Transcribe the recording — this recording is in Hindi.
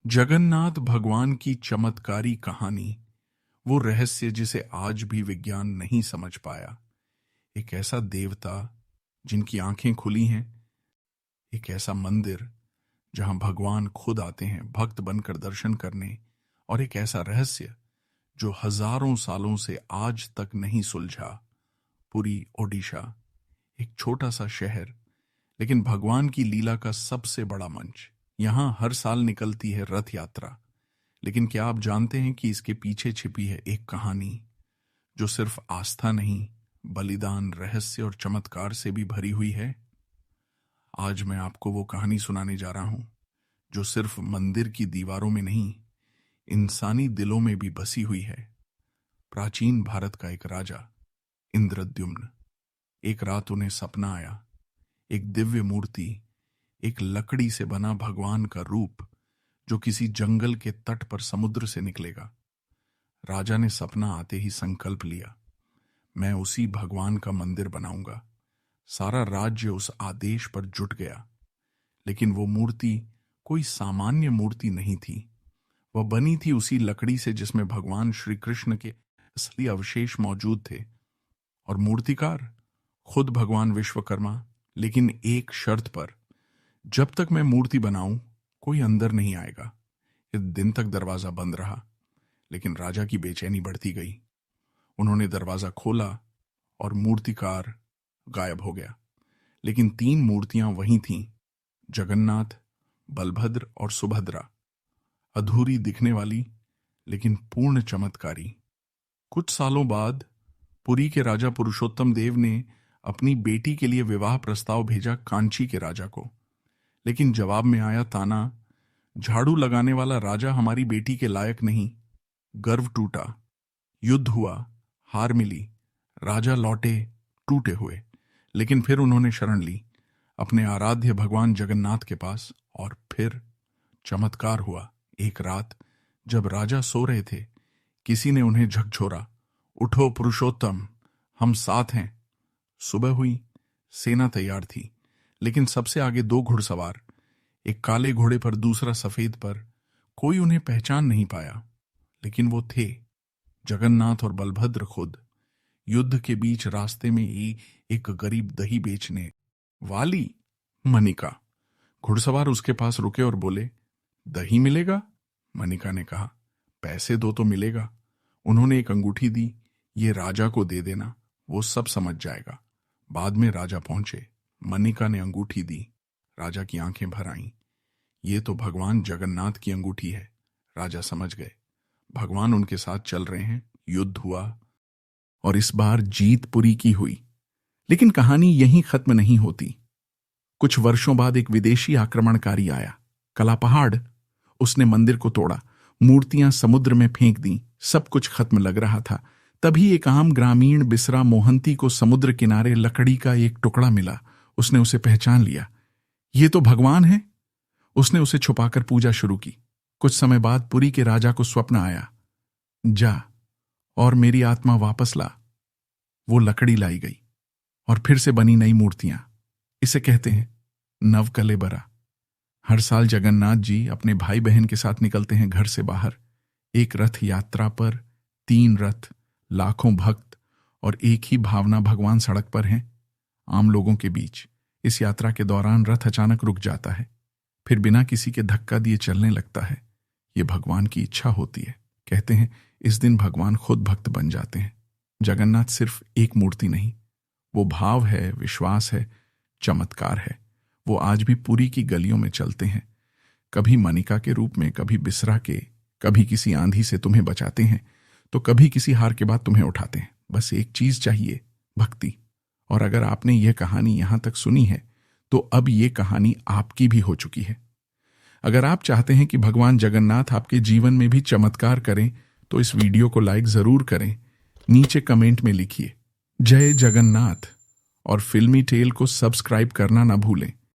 जगन्नाथ भगवान की चमत्कारी कहानी, वो रहस्य जिसे आज भी विज्ञान नहीं समझ पाया। एक ऐसा देवता जिनकी आंखें खुली हैं, एक ऐसा मंदिर जहां भगवान खुद आते हैं भक्त बनकर दर्शन करने, और एक ऐसा रहस्य जो हजारों सालों से आज तक नहीं सुलझा। पुरी, ओडिशा, एक छोटा सा शहर, लेकिन भगवान की लीला का सबसे बड़ा मंच। यहां हर साल निकलती है रथ यात्रा, लेकिन क्या आप जानते हैं कि इसके पीछे छिपी है एक कहानी जो सिर्फ आस्था नहीं, बलिदान, रहस्य और चमत्कार से भी भरी हुई है। आज मैं आपको वो कहानी सुनाने जा रहा हूं जो सिर्फ मंदिर की दीवारों में नहीं, इंसानी दिलों में भी बसी हुई है। प्राचीन भारत का एक राजा, इंद्रद्युम्न। एक रात उन्हें सपना आया, एक दिव्य मूर्ति, एक लकड़ी से बना भगवान का रूप जो किसी जंगल के तट पर समुद्र से निकलेगा। राजा ने सपना आते ही संकल्प लिया, मैं उसी भगवान का मंदिर बनाऊंगा। सारा राज्य उस आदेश पर जुट गया। लेकिन वो मूर्ति कोई सामान्य मूर्ति नहीं थी। वह बनी थी उसी लकड़ी से जिसमें भगवान श्री कृष्ण के असली अवशेष मौजूद थे। और मूर्तिकार खुद भगवान विश्वकर्मा, लेकिन एक शर्त पर, जब तक मैं मूर्ति बनाऊं कोई अंदर नहीं आएगा। इस दिन तक दरवाजा बंद रहा, लेकिन राजा की बेचैनी बढ़ती गई। उन्होंने दरवाजा खोला और मूर्तिकार गायब हो गया। लेकिन 3 मूर्तियां वहीं थीं, जगन्नाथ, बलभद्र और सुभद्रा। अधूरी दिखने वाली, लेकिन पूर्ण चमत्कारी। कुछ सालों बाद पुरी के राजा पुरुषोत्तम देव ने अपनी बेटी के लिए विवाह प्रस्ताव भेजा कांची के राजा को। लेकिन जवाब में आया ताना, झाड़ू लगाने वाला राजा हमारी बेटी के लायक नहीं। गर्व टूटा, युद्ध हुआ, हार मिली, राजा लौटे टूटे हुए। लेकिन फिर उन्होंने शरण ली अपने आराध्य भगवान जगन्नाथ के पास, और फिर चमत्कार हुआ। एक रात जब राजा सो रहे थे, किसी ने उन्हें झकझोरा, उठो पुरुषोत्तम, हम साथ हैं। सुबह हुई, सेना तैयार थी, लेकिन सबसे आगे 2 घुड़सवार, एक काले घोड़े पर, दूसरा सफेद पर। कोई उन्हें पहचान नहीं पाया, लेकिन वो थे जगन्नाथ और बलभद्र खुद। युद्ध के बीच रास्ते में ही एक गरीब दही बेचने वाली मनिका। घुड़सवार उसके पास रुके और बोले, दही मिलेगा? मनिका ने कहा, पैसे दो तो मिलेगा। उन्होंने एक अंगूठी दी, ये राजा को दे देना, वो सब समझ जाएगा। बाद में राजा पहुंचे, मनिका ने अंगूठी दी। राजा की आंखें भर आईं। ये तो भगवान जगन्नाथ की अंगूठी है। राजा समझ गए, भगवान उनके साथ चल रहे हैं। युद्ध हुआ और इस बार जीत पुरी की हुई। लेकिन कहानी यहीं खत्म नहीं होती। कुछ वर्षों बाद एक विदेशी आक्रमणकारी आया, कलापहाड़। उसने मंदिर को तोड़ा, मूर्तियां समुद्र में फेंक दी, सब कुछ खत्म लग रहा था। तभी एक आम ग्रामीण बिसरा मोहंती को समुद्र किनारे लकड़ी का एक टुकड़ा मिला। उसने उसे पहचान लिया, ये तो भगवान है। उसने उसे छुपाकर पूजा शुरू की। कुछ समय बाद पुरी के राजा को स्वप्न आया, जा और मेरी आत्मा वापस ला। वो लकड़ी लाई गई और फिर से बनी नई मूर्तियां। इसे कहते हैं नवकलेबरा। हर साल जगन्नाथ जी अपने भाई बहन के साथ निकलते हैं घर से बाहर। एक रथ यात्रा पर 3 रथ, लाखों भक्त और एक ही भावना, भगवान सड़क पर हैं, आम लोगों के बीच। इस यात्रा के दौरान रथ अचानक रुक जाता है, फिर बिना किसी के धक्का दिए चलने लगता है। ये भगवान की इच्छा होती है। कहते हैं इस दिन भगवान खुद भक्त बन जाते हैं। जगन्नाथ सिर्फ एक मूर्ति नहीं, वो भाव है, विश्वास है, चमत्कार है। वो आज भी पुरी की गलियों में चलते हैं, कभी मनिका के रूप में, कभी बिसरा के, कभी किसी आंधी से तुम्हें बचाते हैं, तो कभी किसी हार के बाद तुम्हें उठाते हैं। बस एक चीज चाहिए, भक्ति। और अगर आपने यह कहानी यहां तक सुनी है, तो अब यह कहानी आपकी भी हो चुकी है। अगर आप चाहते हैं कि भगवान जगन्नाथ आपके जीवन में भी चमत्कार करें, तो इस वीडियो को लाइक जरूर करें। नीचे कमेंट में लिखिए जय जगन्नाथ और फिल्मी टेल को सब्सक्राइब करना ना भूलें।